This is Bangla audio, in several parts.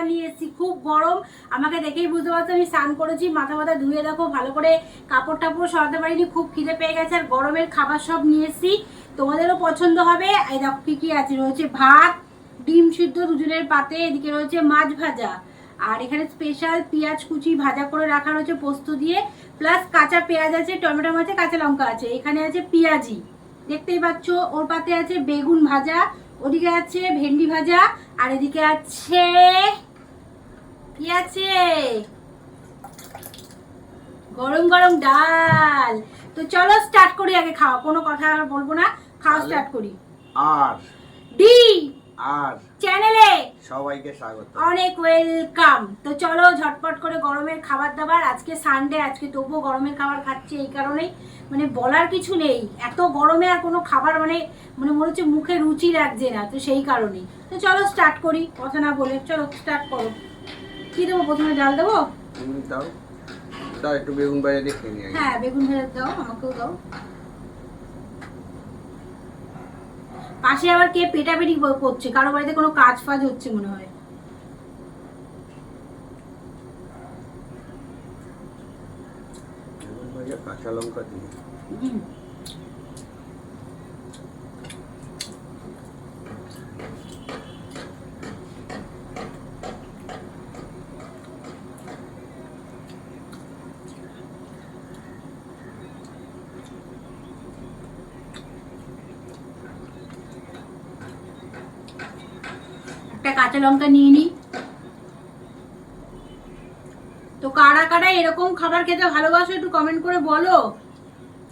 নিয়ে এসেছি, খুব গরম। আমাকে দেখেই বুঝতে পারছো আমি স্নান করেছি, মাথা ধুয়ে দেখো ভালো করে কাপড় টাপড় সরাতে পারিনি, খুব খিদে পেয়ে গেছে। আর গরমের খাবার সব নিয়ে এসেছি, তোমাদেরও পছন্দ হবে। এই দেখো কি কি আছে, রয়েছে ভাত, ডিম সিদ্ধ দুজনের পাতে, এদিকে রয়েছে মাছ ভাজা, আর এখানে স্পেশাল পেঁয়াজ কুচি ভাজা করে রাখা রয়েছে পোস্ত দিয়ে, প্লাস কাঁচা পেঁয়াজ আছে, টমেটো আছে, কাঁচা লঙ্কা আছে, এখানে আছে পেঁয়াজি দেখতেই পাচ্ছ, ওর পাতে আছে বেগুন ভাজা, ওদিকে আছে ভেন্ডি ভাজা, আর এদিকে আছে কি আছে গরম গরম ডাল। তো চলো স্টার্ট করি, আগে খাওয়া, কোনো কথা আর বলবো না, খাওয়া স্টার্ট করি। আর ডি আর চ্যানেলে সবাইকে স্বাগত, অনেক ওয়েলকাম। তো চলো ঝটপট করে গরমের খাবার দাবার, আজকে সানডে, আজকে তবুও গরমের খাবার খাচ্ছি এই কারণেই, মানে বলার কিছু নেই, এত গরমে আর কোনো খাবার মানে মানে মনে হচ্ছে মুখে রুচি লাগছে না, তো সেই কারণেই। তো চলো স্টার্ট করি, কথা না বলে, চলো স্টার্ট করো। কি দেবো প্রথমে, ডাল দেবো? দাও দাও, একটু বেগুন ভাজা দিয়ে খেয়ে নিই। হ্যাঁ বেগুন ভাজা দাও, আমাকেও দাও। পাশে আবার কে পেটাপেটি করছে, কারো বাড়িতে কোনো কাজ ফাজ হচ্ছে মনে হয়। বেগুন ভাজা কাঁচা লঙ্কা দিয়ে একটা কাঁচা লঙ্কা নিয়ে নিই। তো কারা কারা এরকম খাবার খেতে ভালোবাসো একটু কমেন্ট করে বলো,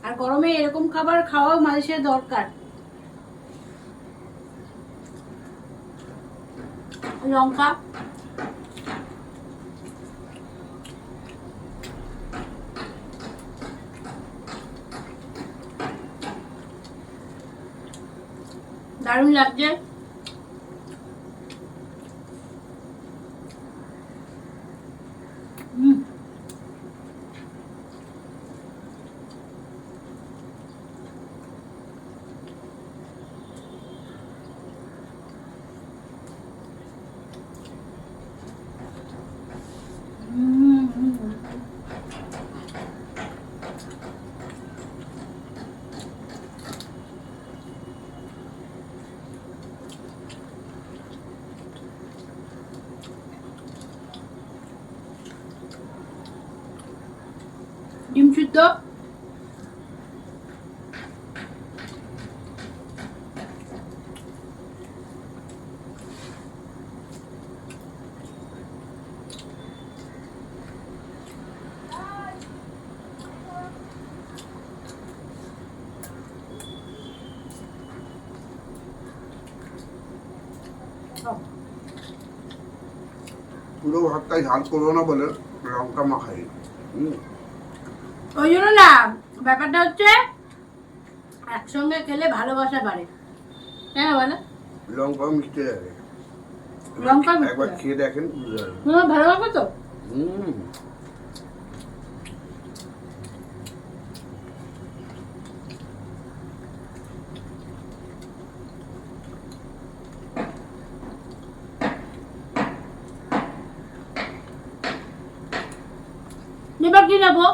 আর গরমে এরকম খাবার খাওয়াও মানুষের দরকার। লঙ্কা দারুণ লাগছে। ডিম সিদ্ধ, পুরো ভাতটাই ঝাল করবো না বলে লঙ্কা মাখাই। ওই জন্য না, ব্যাপারটা হচ্ছে একসঙ্গে খেলে ভালোবাসা বাড়ে, তাই না বলো? লঙ্কা মিষ্টি লাগে, লঙ্কা একবার খেয়ে দেখেন বুঝতে পারবেন। তোমার ভালো লাগবে তো? এবার কি নেবো?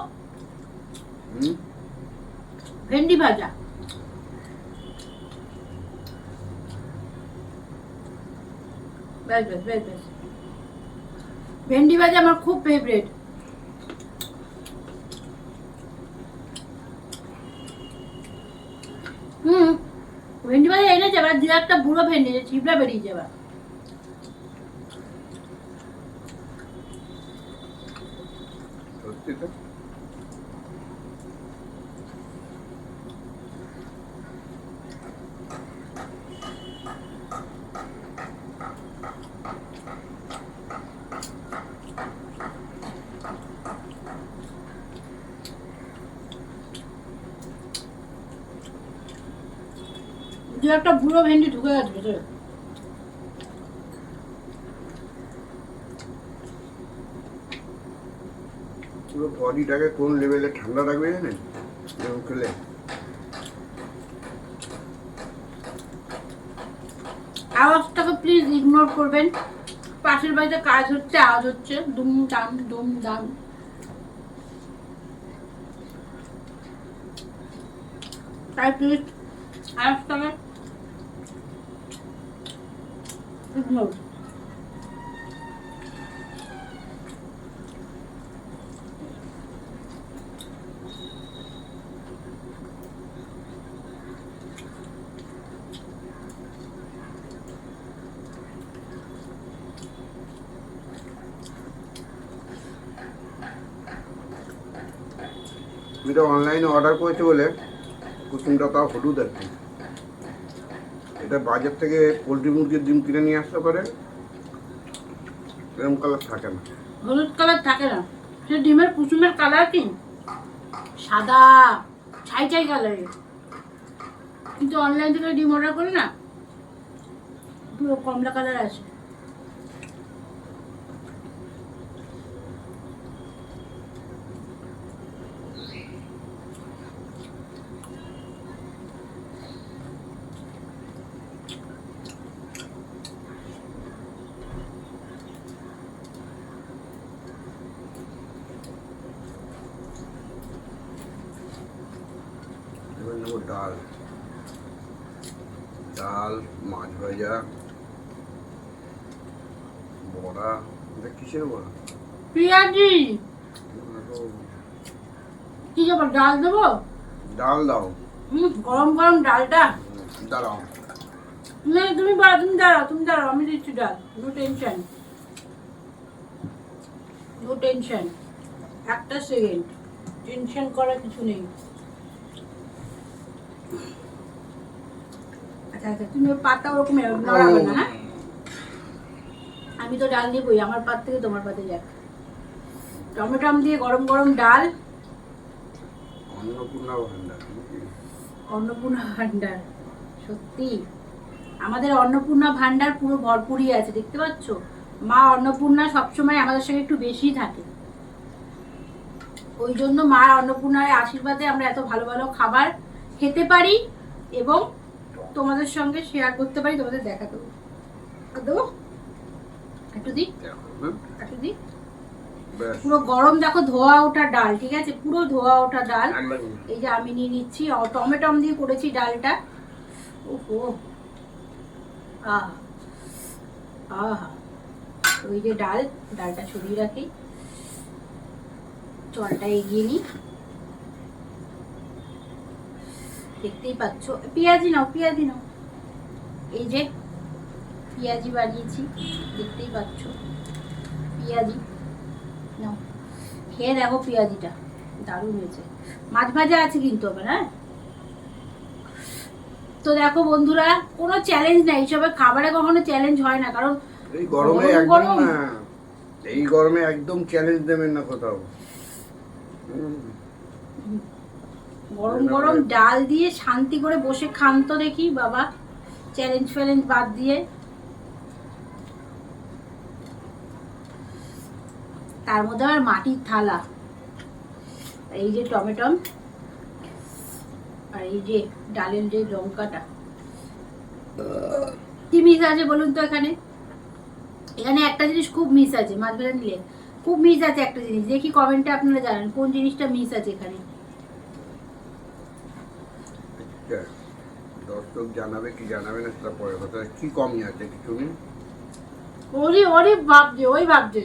ভেন্ডি ভাজা। বেশ বেশ বেশ বেশ, ভেন্ডি ভাজা আমার খুব ফেভারিট। ভেন্ডি ভাজা এনেছে, এবার দু একটা বুড়ো ভেন্ডি চিবড়া বেরিয়ে যাবে। সত্যি তো, দু একটা বুড়ো ভেন্ডি ঢুকে যাচ্ছে। পুরো বডিটাকে কোন লেভেলে ঠান্ডা রাখবে জানেন এরকম খেলে। আওয়াজটাকে প্লিজ ইগনোর করবেন, পাশের বাড়িতে কাজ হচ্ছে, আওয়াজ হচ্ছে, দুম দাম দুম দাম। তাই প্লিজ আজকালে ইগনোর। এটা অনলাইনে অর্ডার করেছে বলে কুসুমটা তাও হলুদ আর কি। এটা বাজার থেকে পোলট্রি মুরগির ডিম কিনে নিয়ে আসতে পারে, এরকম কালার থাকে না। হলুদ কালার থাকে না, সে ডিমের কুসুমের কালার কি সাদা ছাই ছাই কালারের, কিন্তু অনলাইন থেকে ডিম অর্ডার করে না পুরো কমলা কালার আসে। এবার নেবো ডাল, ডাল, মাছ ভাজা, বড়া। এটা কিসের বড়া? পিয়াজি কি দেবো, ডাল দেবো? ডাল দাও। গরম গরম ডালটা দাঁড়াও, না তুমি বলো, তুমি দাঁড়াও, তুমি দাঁড়াও, আমি দিচ্ছি ডাল। নো টেনশন, নো টেনশন, একটা সেকেন্ড, টেনশন করার কিছু নেই। আচ্ছা আচ্ছা, তুমি ওর পাতটা ওরকম নড়াবে না, হ্যাঁ? আমি তো ডাল দিবই, আমার পাত থেকে তোমার পাতে যাক। টমেটো দিয়ে গরম গরম ডাল, অন্নপূর্ণা ভান্ডার। অন্নপূর্ণা ভান্ডার, সত্যি আমাদের অন্নপূর্ণা ভান্ডার পুরো ভরপুরই আছে, দেখতে পাচ্ছ? মা অন্নপূর্ণা সবসময় আমাদের সঙ্গে একটু বেশি থাকে, ওই জন্য মা অন্নপূর্ণার আশীর্বাদে আমরা এত ভালো ভালো খাবার খেতে পারি এবং তোমাদের সঙ্গে শেয়ার করতে পারি, তোমাদের দেখাতে পারি। দেবো একটু দিই, একটু দিই। পুরো গরম দেখো, ধোয়া ওঠা ডাল, ঠিক আছে, পুরো ধোয়া ওঠা ডাল। এই যে আমি নিয়ে নিচ্ছি, টমেটো দিয়ে করেছি ডালটা। ওহো, আহা আহা, ওই যে ডালটা সরিয়ে রাখি, জলটা এগিয়ে নিই। দেখতেই পাচ্ছ, পেঁয়াজি নাও, পেঁয়াজি নাও, এই যে পেঁয়াজি বানিয়েছি, দেখতেই পাচ্ছ পেঁয়াজি নাও, খেয়ে দেখো পেঁয়াজিটা দারুণ হয়েছে। মাছ ভাজা আছে কিন্তু আবার, হ্যাঁ। তো দেখো বন্ধুরা, কোনো চ্যালেঞ্জ নাই, এইসবের খাবারে কখনো চ্যালেঞ্জ হয় না, কারণ এই গরমে একদম না, এই গরমে একদম চ্যালেঞ্জ দেবেন না কোথাও। গরম গরম ডাল দিয়ে শান্তি করে বসে খান তো দেখি বাবা, চ্যালেঞ্জ ফ্যালেঞ্জ বাদ দিয়ে। তার মধ্যে আবার মাটির থালা, এই যে টমেটো আর এই যে ডালের যে লঙ্কাটা, কি মিস আছে বলুন তো? এখানে এখানে একটা জিনিস খুব মিস আছে, মাছ ভাজা নিলে খুব মিস আছে একটা জিনিস, দেখি কমেন্টে আপনারা জানেন কোন জিনিসটা মিস আছে এখানে। দর্শক জানাবে কি জানাবে না সেটা পরে কথা। কি কমই আছে? কিছু নেই। ওরে ওরে ভাবছে, ওই ভাবছে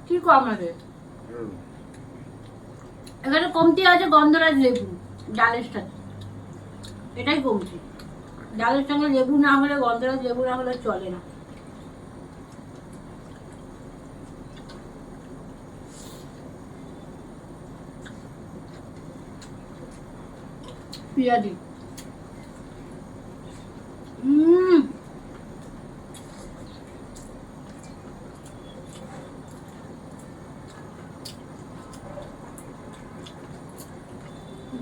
কি কম আছে এখানে? কমতি আছে গন্ধরাজ লেবু ডালের সাথে, এটাই কমছে। ডালের সঙ্গে লেবু না হলে, গন্ধরাজ লেবু না হলে চলে না। পেঁয়াজি,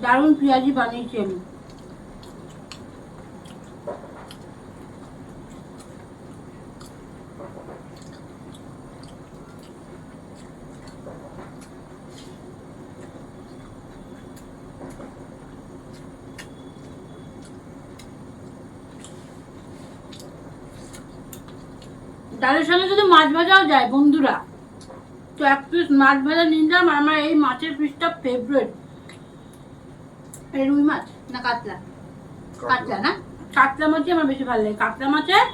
দারুণ পেঁয়াজি বানিয়েছি আমি। ডালের সঙ্গে যদি মাছ ভাজাও যায় বন্ধুরা, তো এক পিস মাছ ভাজা নিয়ে যাম। আমার এই মাছের পিসটা ফেভারিট। এই রুই মাছ না কাতলা? কাতলা না, কাতলা মাছই আমার বেশি ভালো লাগে। কাতলা মাছের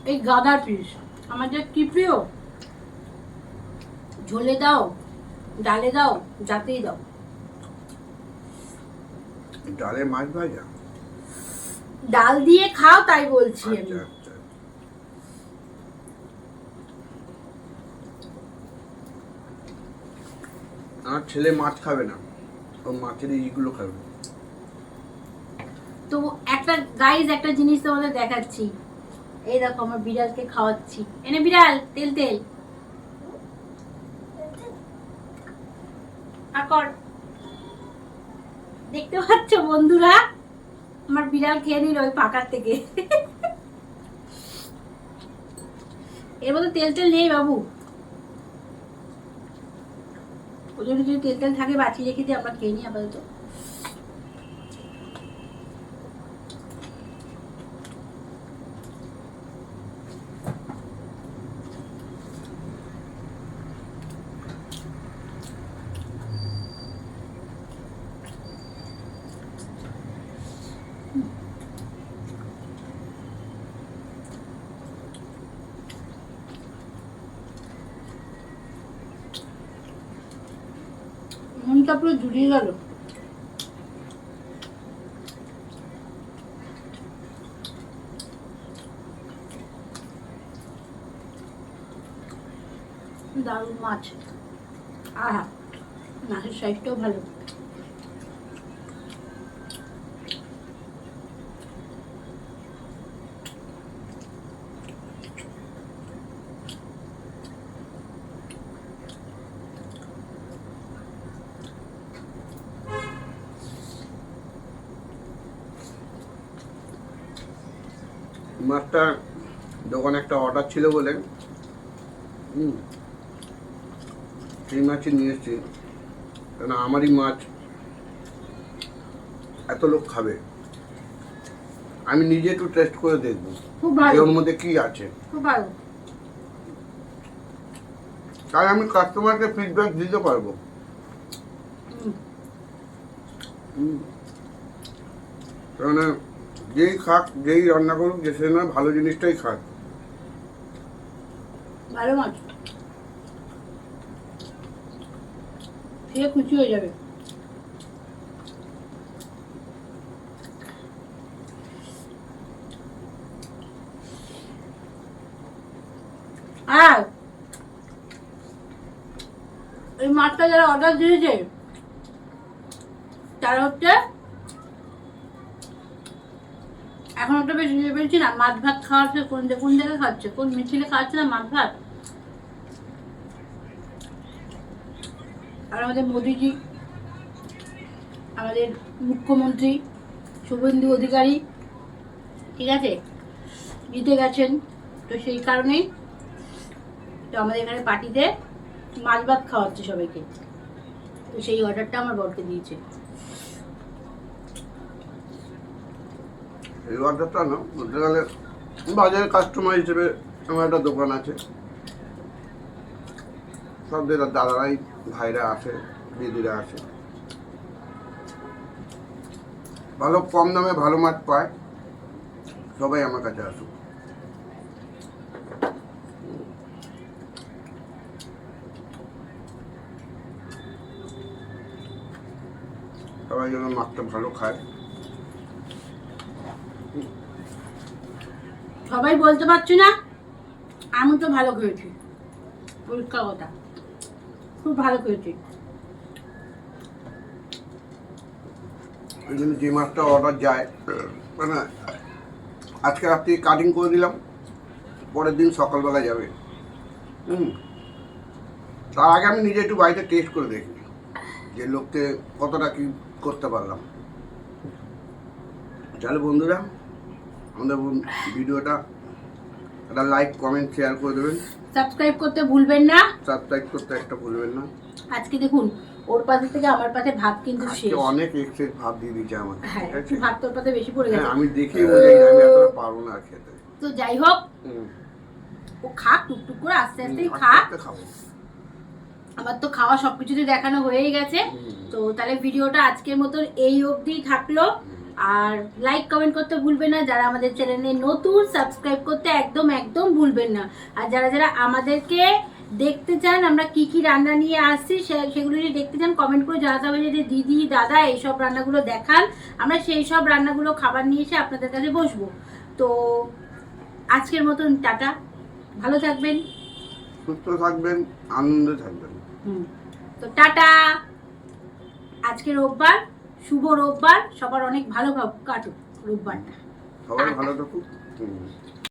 এই গাদার পিস আমার যে কি প্রিয়। ঝোলে দাও, ডালে দাও, যাতেই দাও। ডালে মাছ ভাজা? ডাল দিয়ে খাও তাই বলছি আমি। আচ্ছা আচ্ছা। আমার ছেলে মাছ খাবে না, ও মাছের এইগুলো খাবে। তো একটা গাইজ একটা জিনিস তোমাদের দেখাচ্ছি। এই দেখো আমার বিড়ালকে খাওয়াচ্ছি। এনে বিড়াল, তেল তেল আকর। দেখতে পাচ্ছ বন্ধুরা, আমার বিড়াল খেয়ে নিল ওই পাকার থেকে। এর মধ্যে তেল তেল নেই বাবু, ওই জন্য যদি তেল তেল থাকে বাঁচিয়ে রেখে দিয়ে আমরা খেয়ে নিই আপাতত। মনটা পুরো জুড়িয়ে গেল। দারুণ মাছ। আহা, মাছের সাইজটাও ভালো। মাছটা দোকানে একটা অর্ডার ছিল বলে সেই মাছই নিয়ে এসেছি। কেন আমারই মাছ, এত লোক খাবে, আমি নিজে একটু টেস্ট করে দেখবো খুব ভালো, এর মধ্যে কি আছে। খুব ভালো। তাই আমি কাস্টমারকে ফিডব্যাক দিতে পারবো। কারণ যেই খাক, যেই রান্না করুক, যে সে না ভালো জিনিসটাই খাক। ভালো মাছ খেয়ে খুশি হয়ে যাবে। আর এই মাছটা যারা অর্ডার দিয়েছে তারা হচ্ছে এখন একটা বেশ বলছি না, মাছ ভাত খাওয়াচ্ছে। কোন জায়গায় খাচ্ছে, কোন মিছিলে খাওয়াচ্ছে না মাছ ভাত। আর আমাদের মোদিজি, আমাদের মুখ্যমন্ত্রী শুভেন্দু অধিকারী, ঠিক আছে, জিতে গেছেন। তো সেই কারণেই তো আমাদের এখানে পার্টিতে মাছ ভাত খাওয়াচ্ছে সবাইকে। তো সেই অর্ডারটা আমার বরকে দিয়েছে। এই অর্ডারটা না, বলতে গেলে বাজারে কাস্টমার হিসেবে আমার একটা দোকান আছে, সব দাদারাই, ভাইরা আসে, দিদিরা আসে, ভালো কম দামে ভালো মাছ পায়, সবাই আমার কাছে আসুক। সবাই যেন মাছটা ভালো খায়। সবাই বলতে পারছি না, আমি তো ভালো খেয়েছি, পরিষ্কার কথা, খুব ভালো খেয়েছি। ওই জন্য যে মাছটা অর্ডার যায়, মানে আজকে রাত্রি কাটিং করে দিলাম, পরের দিন সকালবেলা যাবে। তার আগে আমি নিজে একটু বাড়িতে টেস্ট করে দেখি যে লোককে কতটা কি করতে পারলাম। তাহলে বন্ধুরা, আমাদের ভিডিওটা একটা লাইক, কমেন্ট, শেয়ার করে দেবেন। সাবস্ক্রাইব করতে ভুলবেন না। সাবস্ক্রাইব করতে একটা ভুলবেন না। আজকে দেখুন ওর পাশে থেকে আমার পাশে ভাত কিন্তু শেষ। অনেক এক্সেস ভাত দিয়ে দিয়েছে আমাকে। হ্যাঁ, ভাত তোর পাশে বেশি পড়ে গেছে। আমি দেখেই বুঝে আমি এতটা পারবো না খেতে। তো যাই হোক, ও খাক টুকটুক করে আস্তে আস্তেই খাক। খাবো। আমার তো খাওয়া সবকিছুতে দেখানো হয়েই গেছে। তো তাহলে ভিডিওটা আজকের মতন এই অবধি থাকলো। আর লাইক কমেন্ট করতে ভুলবেন না, যারা আমাদের চ্যানেলে নতুন সাবস্ক্রাইব করতে একদম একদম ভুলবেন না। আর যারা যারা আমাদেরকে দেখতে চান আমরা কি কি রান্না নিয়ে আসছি সেগুলো যদি দেখতে চান কমেন্ট করে জানাতে হবে যে দিদি দাদা এইসব রান্নাগুলো দেখান, আমরা সেই সব রান্নাগুলো খাবার নিয়ে এসে আপনাদের কাছে বসবো। তো আজকের মতন টাটা, ভালো থাকবেন, সুস্থ থাকবেন, আনন্দে থাকবেন। তো টাটা। আজকে রোববার, শুভ রোববার, সবার অনেক ভালো কাটুক রোববারটা। সবাই ভালো থাকুক।